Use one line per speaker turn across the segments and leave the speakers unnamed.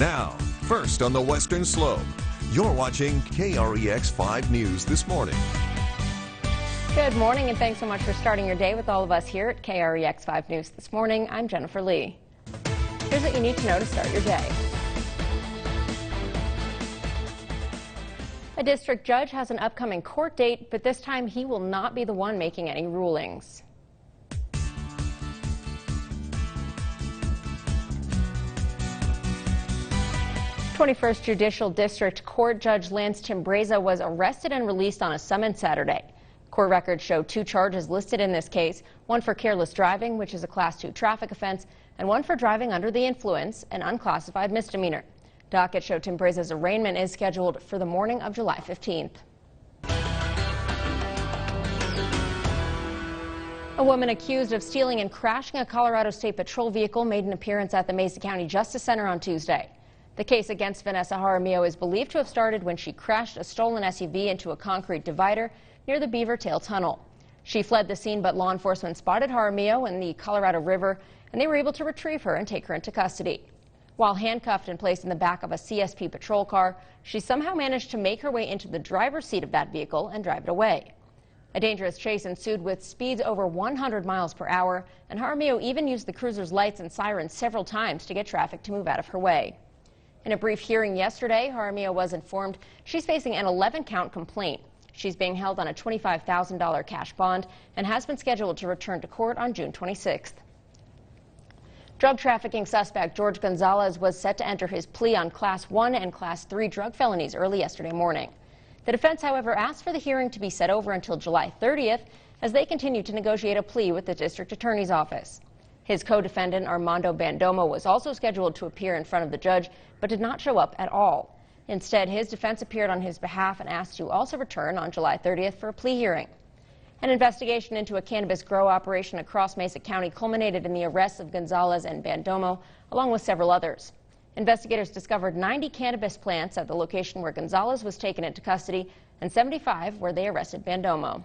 Now, first on the Western Slope, you're watching KREX 5 News this morning.
Good morning, and thanks so much for starting your day with all of us here at KREX 5 News this morning. I'm Jennifer Lee. Here's what you need to know to start your day. A district judge has an upcoming court date, but this time he will not be the one making any rulings. '21st Judicial District Court Judge Lance Timbreza was arrested and released on a summons Saturday. Court records show 2 charges listed in this case, one for careless driving, which is a Class 2 traffic offense, and one for driving under the influence, an unclassified misdemeanor. Docket show Timbreza's arraignment is scheduled for the morning of July 15th. A woman accused of stealing and crashing a Colorado State Patrol vehicle made an appearance at the Mesa County Justice Center on Tuesday. The case against Vanessa Jaramillo is believed to have started when she crashed a stolen SUV into a concrete divider near the Beaver Tail Tunnel. She fled the scene, but law enforcement spotted Jaramillo in the Colorado River, and they were able to retrieve her and take her into custody. While handcuffed and placed in the back of a CSP patrol car, she somehow managed to make her way into the driver's seat of that vehicle and drive it away. A dangerous chase ensued with speeds over 100 miles per hour, and Jaramillo even used the cruiser's lights and sirens several times to get traffic to move out of her way. In a brief hearing yesterday, Jaramillo was informed she's facing an 11-count complaint. She's being held on a $25,000 cash bond and has been scheduled to return to court on June 26th. Drug trafficking suspect George Gonzalez was set to enter his plea on Class 1 and Class 3 drug felonies early yesterday morning. The defense, however, asked for the hearing to be set over until July 30th as they continue to negotiate a plea with the district attorney's office. His co-defendant, Armando Bandomo, was also scheduled to appear in front of the judge, but did not show up at all. Instead, his defense appeared on his behalf and asked to also return on July 30th for a plea hearing. An investigation into a cannabis grow operation across Mesa County culminated in the arrests of Gonzalez and Bandomo, along with several others. Investigators discovered 90 cannabis plants at the location where Gonzalez was taken into custody and 75 where they arrested Bandomo.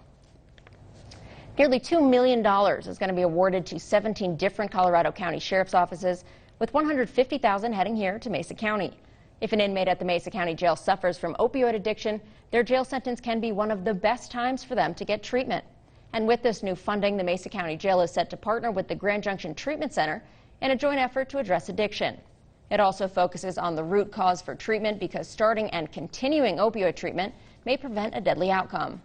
Nearly $2 million is going to be awarded to 17 different Colorado County Sheriff's offices, with $150,000 heading here to Mesa County. If an inmate at the Mesa County Jail suffers from opioid addiction, their jail sentence can be one of the best times for them to get treatment. And with this new funding, the Mesa County Jail is set to partner with the Grand Junction Treatment Center in a joint effort to address addiction. It also focuses on the root cause for treatment because starting and continuing opioid treatment may prevent a deadly outcome.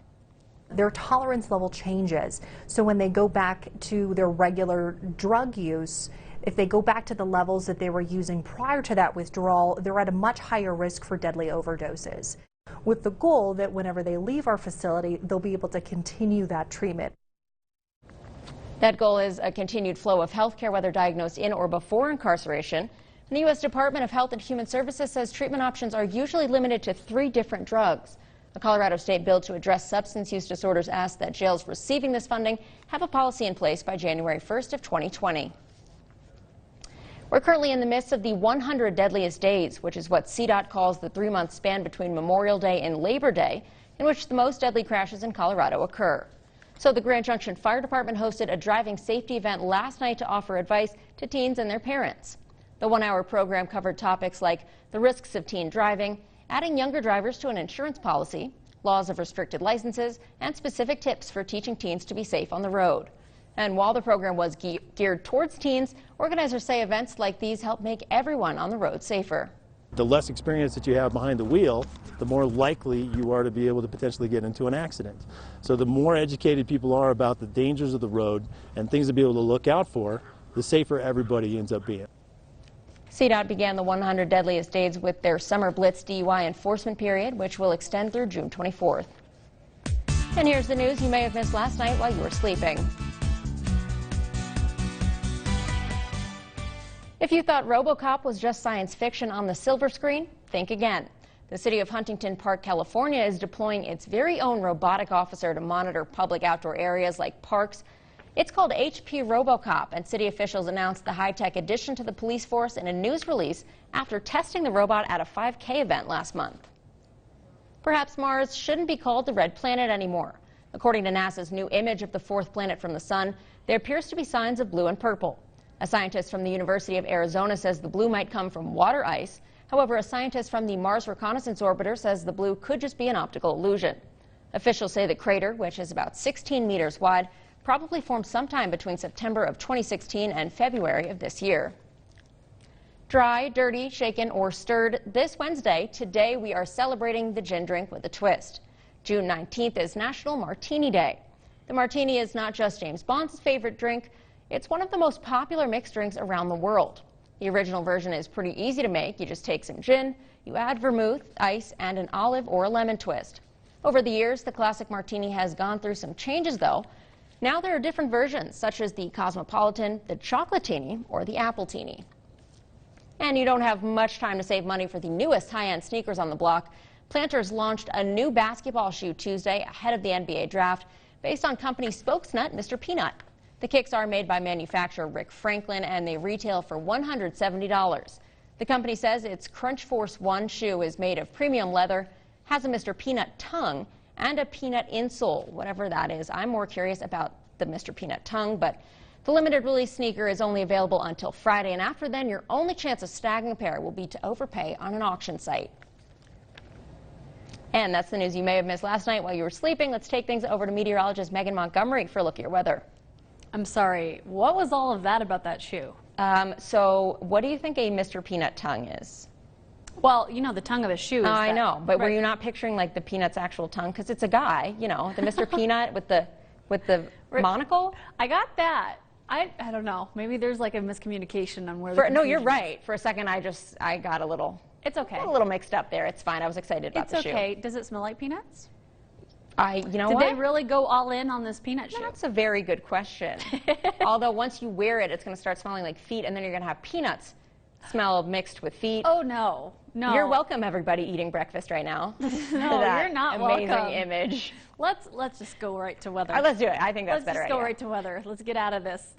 Their tolerance level changes, so when they go back to their regular drug use, if they go back to the levels that they were using prior to that withdrawal, they're at a much higher risk for deadly overdoses, with the goal that whenever they leave our facility, they'll be able to continue that treatment.
That goal is a continued flow of health care, whether diagnosed in or before incarceration. And the U.S. Department of Health and Human Services says treatment options are usually limited to 3 different drugs. A Colorado state bill to address substance use disorders asks that jails receiving this funding have a policy in place by January 1st of 2020. We're currently in the midst of the 100 deadliest days, which is what CDOT calls the 3-month span between Memorial Day and Labor Day, in which the most deadly crashes in Colorado occur. So the Grand Junction Fire Department hosted a driving safety event last night to offer advice to teens and their parents. The 1-hour program covered topics like the risks of teen driving, adding younger drivers to an insurance policy, laws of restricted licenses, and specific tips for teaching teens to be safe on the road. And while the program was geared towards teens, organizers say events like these help make everyone on the road safer.
The less experience that you have behind the wheel, the more likely you are to be able to potentially get into an accident. So the more educated people are about the dangers of the road and things to be able to look out for, the safer everybody ends up being.
CDOT began the 100 deadliest days with their Summer Blitz DUI enforcement period, which will extend through June 24th. And here's the news you may have missed last night while you were sleeping. If you thought RoboCop was just science fiction on the silver screen, think again. The city of Huntington Park, California is deploying its very own robotic officer to monitor public outdoor areas like parks. It's called HP RoboCop, and city officials announced the high-tech addition to the police force in a news release after testing the robot at a 5K event last month. Perhaps Mars shouldn't be called the red planet anymore. According to NASA's new image of the 4th planet from the sun, there appears to be signs of blue and purple. A scientist from the University of Arizona says the blue might come from water ice, However, a scientist from the Mars Reconnaissance Orbiter says the blue could just be an optical illusion. Officials say the crater, which is about 16 meters wide, probably formed sometime between September of 2016 and February of this year. Dry, dirty, shaken, or stirred this Wednesday. Today we are celebrating the gin drink with a twist. June 19th is National Martini Day. The martini is not just James Bond's favorite drink, it's one of the most popular mixed drinks around the world. The original version is pretty easy to make. You just take some gin, you add vermouth, ice, and an olive or a lemon twist. Over the years, the classic martini has gone through some changes though. Now there are different versions, such as the Cosmopolitan, the Chocolatini, or the Appletini. And you don't have much time to save money for the newest high-end sneakers on the block. Planters launched a new basketball shoe Tuesday ahead of the NBA draft based on company spokesnut Mr. Peanut. The kicks are made by manufacturer Rick Franklin and they retail for $170. The company says its Crunch Force 1 shoe is made of premium leather, has a Mr. Peanut tongue, and a peanut insole, whatever that is. I'm more curious about the Mr. Peanut tongue, but the limited release sneaker is only available until Friday, and after then, your only chance of snagging a pair will be to overpay on an auction site. And that's the news you may have missed last night while you were sleeping. Let's take things over to meteorologist Megan Montgomery for a look at your weather.
I'm sorry, what was all of that about that shoe?
So what do you think a Mr. Peanut tongue is?
Well, you know, the tongue of a shoe is
I know, but
right.
Were you not picturing like the Peanut's actual tongue? Because it's a guy, you know, the Mr. Peanut with the monocle.
I got that. I don't know. Maybe there's like a miscommunication on where.
No, you're right. For a second, I got a little.
It's okay.
A little mixed up there. It's fine. I was excited about the shoe.
It's okay. Does it smell like peanuts?
You know
Did
what?
they really go all in on this peanut shoe?
That's a very good question. Although once you wear it, it's going to start smelling like feet, and then you're going to have peanuts smell mixed with feet.
Oh no, no.
You're welcome, everybody eating breakfast right now.
No,
that
you're not
amazing
welcome.
Image.
Let's just go right to weather.
Let's do it. I think that's better.
Let's just go right to weather. Let's get out of this.